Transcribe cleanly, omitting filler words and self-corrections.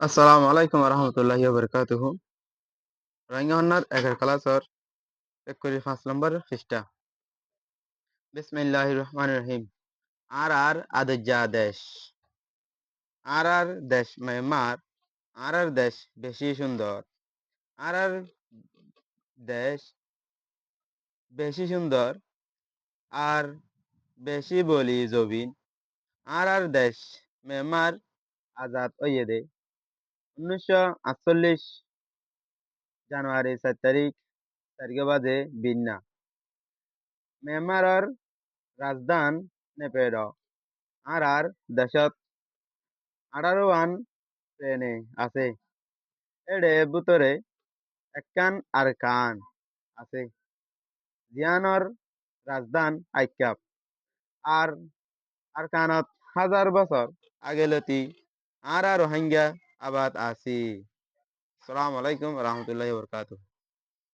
আসসালামু আলাইকুম রহমতুল্লাহি বারাকাতুহু। রোহিঙ্গা একের ক্লাসর ৫ নম্বর পৃষ্ঠা। বিসমিল্লাহির রহমানির রহিম। আর আদর্যা দেশ। আর দেশ মায়ানমার। আর দেশ বেশি সুন্দর। আর দেশ বেশি সুন্দর আর বেশি বলি জবিন। আর দেশ মায়ানমার আজাদ হইয়ে দে ১৯৪৮ জানুয়ারি ৪ তারিখে বাজে বিন্না। মায়ানমাৰৰ ৰাজধান নেপেড। আর দেশত ১৮ শ্রেণী আছে। এডে ভিতরে একখান আরকান আছে। জিয়ানর রাজধান আইক্যাপ। আর আরকানত ১,০০০ বছর আগেলতি আর রোহিঙ্গা আবাদ আছি। আসসালামু আলাইকুম রহমতুল্লাহি বরকাতুহ।